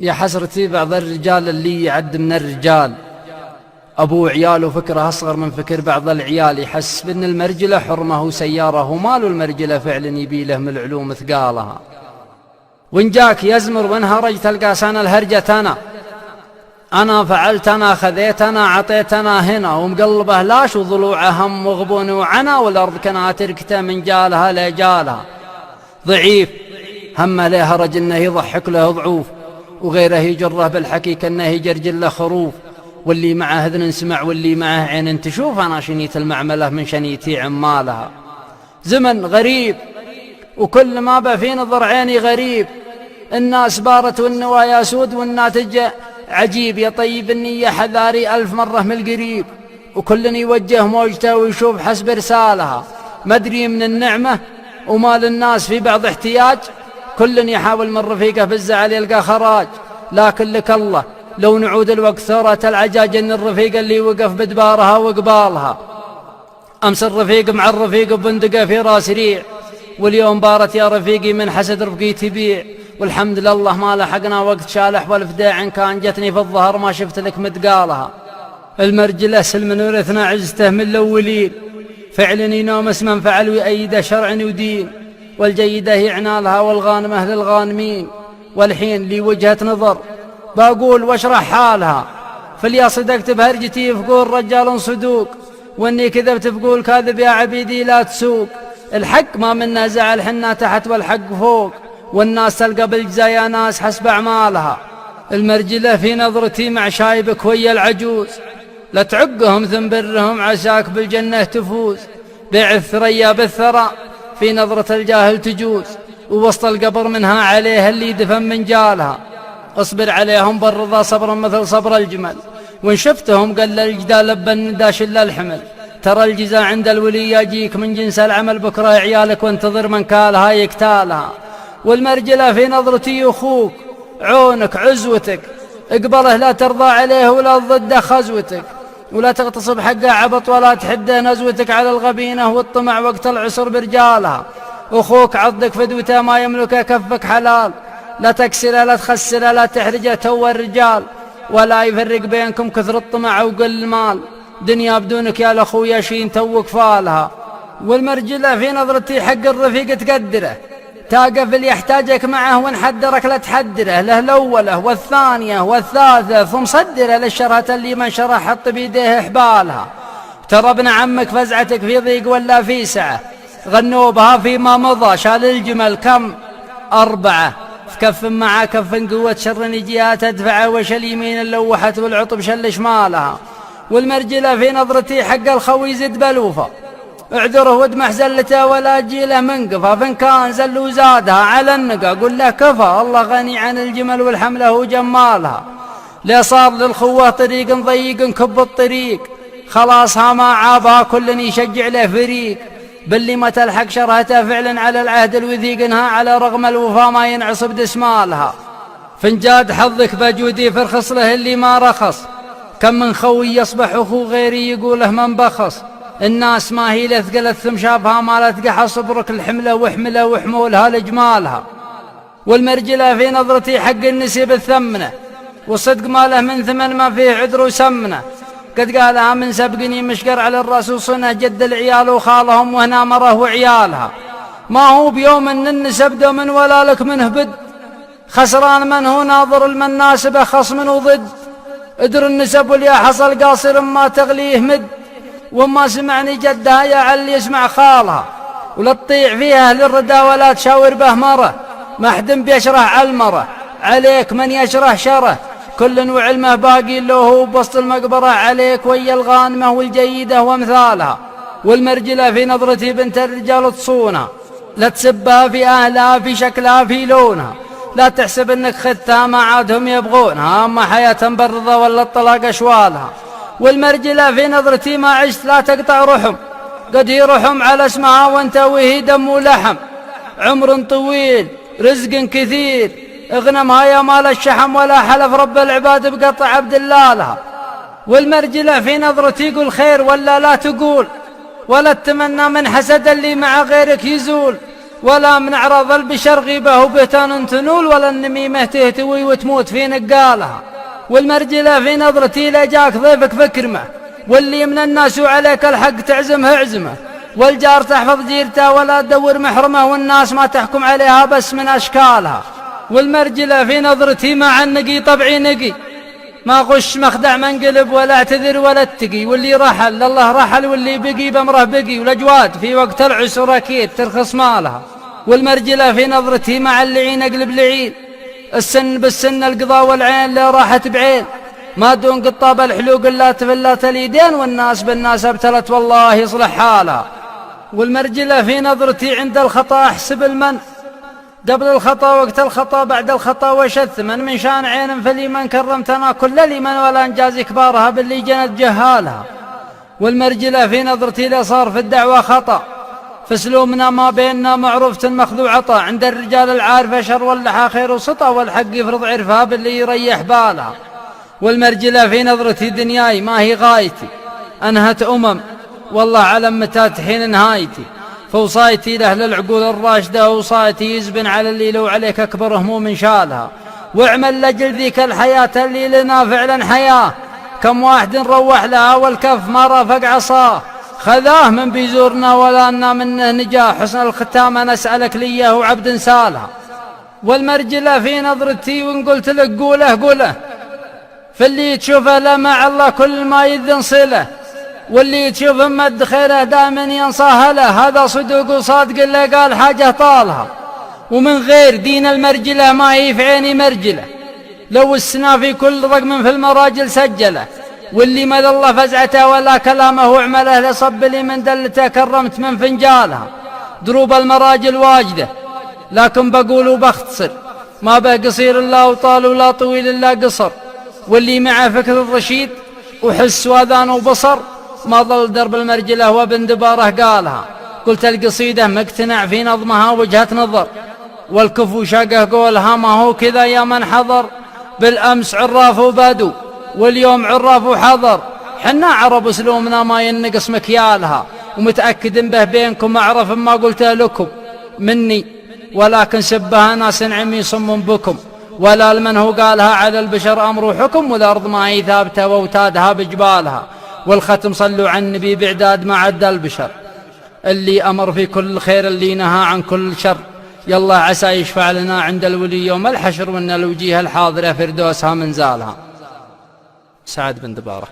يا حسرتي بعض الرجال اللي يعد من الرجال، أبو عياله فكره أصغر من فكر بعض العيال، يحس بأن المرجلة حرمه وسياره وماله المرجلة فعلا يبيله من العلوم ثقالها. وإن جاك يزمر وانهرج تلقى سنة الهرجة أنا فعلت أنا خذيت أنا عطيت أنا هنا، ومقلبه لاش وضلوعه هم وغبون وعنا، والأرض كنا تركته من جالها لجالها. ضعيف هم له هرج إنه يضحك له ضعوف، وغيره يجره بالحكي كأنه يجرجل له خروف. واللي معه اذن سمع واللي معه عين تشوف، أنا شنيت المعملة من شنيتي عمالها. زمن غريب وكل ما بفي نظر عيني غريب، الناس بارت والنوايا سود والناتج عجيب. يا طيب النية حذاري ألف مرة من القريب، وكل يوجه موجته ويشوف حسب رسالها. مدري من النعمة ومال الناس في بعض احتياج، كل يحاول من رفيقه بالزعل يلقى خراج. لكن لك الله لو نعود الوقت ثورة العجاج، ان الرفيق اللي وقف بدبارها وقبالها. امس الرفيق مع الرفيق ببندقه في راس ريع، واليوم بارت يا رفيقي من حسد رفقي تبيع. والحمد لله ما لحقنا وقت شالح والفداع، إن كان جتني في الظهر ما شفت لك متقالها. المرجلة سلم ورثنا عزته من الأولين، فعل ينوم اسما فعل ويأيده شرع ودين. والجيدة يعنالها والغانمة للغانمين، والحين لي وجهة نظر بقول واشرح حالها. فليا صدقت بهرجتي فقول رجال صدوق، واني كذبت فقول كاذب يا عبيدي لا تسوق. الحق ما منا زعل حنا تحت والحق فوق، والناس تلقى بالجزايا ناس حسب أعمالها. المرجلة في نظرتي مع شايبك ويا العجوز، لا تعقهم ثم برهم عساك بالجنة تفوز. بيع الثريا بالثرى في نظرة الجاهل تجوز، ووسط القبر منها عليه اللي دفن من جالها. اصبر عليهم بالرضا صبرا مثل صبر الجمل، وان شفتهم قل الجدال لبن داش الا الحمل. ترى الجزاء عند الولي يجيك من جنس العمل، بكره عيالك وانتظر من كالها يكتالها. والمرجلة في نظرتي أخوك عونك عزوتك، اقبله لا ترضى عليه ولا ضده خزوتك، ولا تغتصب حقه عبط ولا تحده نزوتك على الغبينة والطمع وقت العسر برجالها. أخوك عضك فدوته ما يملكه كفك حلال، لا تكسره لا تخسره لا تحرجه تو الرجال، ولا يفرق بينكم كثر الطمع وقل المال. دنيا بدونك يا الأخويا شين توك فالها. والمرجلة في نظرتي حق الرفيق تقدره، تاقف اللي يحتاجك معه وان حدرك لا تحدره، له الأولى والثانية والثالثة ثم صدره للشرهة اللي من شرح حط بيديه حبالها. ترى ابن عمك فزعتك في ضيق ولا في سعة، غنوا بها فيما مضى شال الجمل كم 4 في كف مع كف قوة شر نجيها تدفعه، وش اليمين اللوحت والعطب شل شمالها. والمرجلة في نظرتي حق الخوي زد بلوفة، اعذره وادمح زلته ولا جيله منقفة، فان كان زل وزادها على النقا قل له كفى، الله غني عن الجمل والحمله وجمالها. لا صار للخوة طريق ضيق كب الطريق، خلاصها ما عابها كل يشجع له فريق. باللي ما تلحق شرهته فعلا على العهد الوثيق، انها على رغم الوفا ما ينعصب دسمالها. فانجاد حظك بجودي فرخص له اللي ما رخص، كم من خوي يصبح أخو غيري يقوله من بخص. الناس ما هي لثقلت ثم شافها ما لتقح صبرك الحملة واحمله وحمولها لجمالها. والمرجلة في نظرتي حق النسيب الثمنة، والصدق ما له من ثمن ما فيه عذر وسمنة. قد قالها من سبقني مشقر على الرأس صنه جد العيال وخالهم وهنا مره وعيالها. ما هو بيوم ان النسب من ولا لك منه بد، خسران من هو ناظر المناسبة خصم وضد. ادر النسب واليا حصل قاصر ما تغليه مد، وما سمعني جدها يا علي يسمع خالها. ولا تطيع فيها للردى ولا تشاور به مره، ما حد بيشرح على المره عليك من يشرح شره. كل وعلمه باقي له هو بسط المقبرة عليك ويا الغانمة والجيدة وامثالها. والمرجلة في نظرتي بنت الرجال تصونها، لا تسبها في أهلها في شكلها في لونها، لا تحسب انك خدتها ما عادهم يبغونها، اما حياة برضة ولا الطلاق اشوالها. والمرجلة في نظرتي ما عشت لا تقطع رحم، قد هي رحم على اسمها وانت وهي دم ولحم. عمر طويل رزق كثير، اغنمها يا مال الشحم، ولا حلف رب العباد بقطع عبد الله لها. والمرجلة في نظرتي قل خير ولا لا تقول، ولا تتمنى من حسد اللي مع غيرك يزول. ولا من أعراض البشر غيبة وبهتان تنول، ولا النميمة تهتوي وتموت في نقالها. والمرجلة في نظرتي لجاك ضيفك فكرمه، واللي من الناس وعليك الحق تعزمه اعزمه، والجار تحفظ جيرته ولا تدور محرمه، والناس ما تحكم عليها بس من أشكالها. والمرجلة في نظرتي مع النقي طبعي نقي، ما غش مخدع منقلب ولا اعتذر ولا اتقي، واللي رحل لله رحل، واللي بقي بأمره بقي، والأجواد في وقت العسر أكيد ترخص مالها. والمرجلة في نظرتي مع اللعين أقلب لعين، السن بالسن القضاء والعين لا راحت بعين، ما دون قطاب الحلوق إلا تفلت اليدين، والناس بالناس ابتلت والله يصلح حالها. والمرجلة في نظرتي عند الخطأ أحسب المن، قبل الخطأ وقت الخطأ بعد الخطأ وشث من شان عين، فلمن كرمتنا كل لمن ولا انجاز كبارها باللي جنت جهالها. والمرجلة في نظرتي لا صار في الدعوة خطأ، فسلومنا ما بيننا معروفة مخذوع عطا، عند الرجال العارفة شر واللحى خير وسطى، والحق يفرض عرفها باللي يريح بالها. والمرجلة في نظرتي دنياي ما هي غايتي، أنهت والله علم متى تحين نهايتي، فوصايتي لأهل العقول الراشدة وصايتي يزبن على اللي لو عليك أكبر هموم شالها. واعمل لجل ذيك الحياة اللي لنا فعلا حياة، كم واحد روح لها والكف ما رافق عصاه، خذاه من بيزورنا ولا أنا منه نجاه، حسن الختام نسألك ليه وعبد سالها. والمرجلة في نظرتي وإن قلت لك قوله، فاللي تشوفه لا مع الله كل ما يذن صله، واللي تشوف مد خيره دائما ينصاها له، هذا صدق وصادق اللي قال حاجة طالها. ومن غير دين المرجلة ما هي في عيني مرجلة، لو السنا في كل رقم في المراجل سجله، واللي مد الله فزعته ولا كلامه وعمله، لصب لي من دلته كرمت من فنجالها. دروب المراجل واجده لكن بقول وبختصر، ما به قصير الا وطال ولا طويل الا قصر، واللي معه فكر الرشيد وحس واذان وبصر، ما ظل درب المرجلة وابن دباره قالها. قلت القصيدة مقتنع في نظمها وجهة نظر، والكفو شقه قولها ما هو كذا يا من حضر، بالأمس عراف وبدو واليوم عراف وحضر، حنا عرب اسلومنا ما ينقص مكيالها، ومتأكد به بينكم أعرف ما قلته لكم مني، ولكن سبها ناس عمي صم بكم، ولا لمن هو قالها على البشر أمر وحكم، والأرض ما هي ثابتة وأوتادها بجبالها. والختم صلوا عن النبي بعداد ما عد البشر، اللي أمر في كل خير اللي نهى عن كل شر، يلا عسى يشفع لنا عند الولي يوم الحشر، وأن الوجيه الحاضرة فردوسها منزالها. سعد بن دبارة.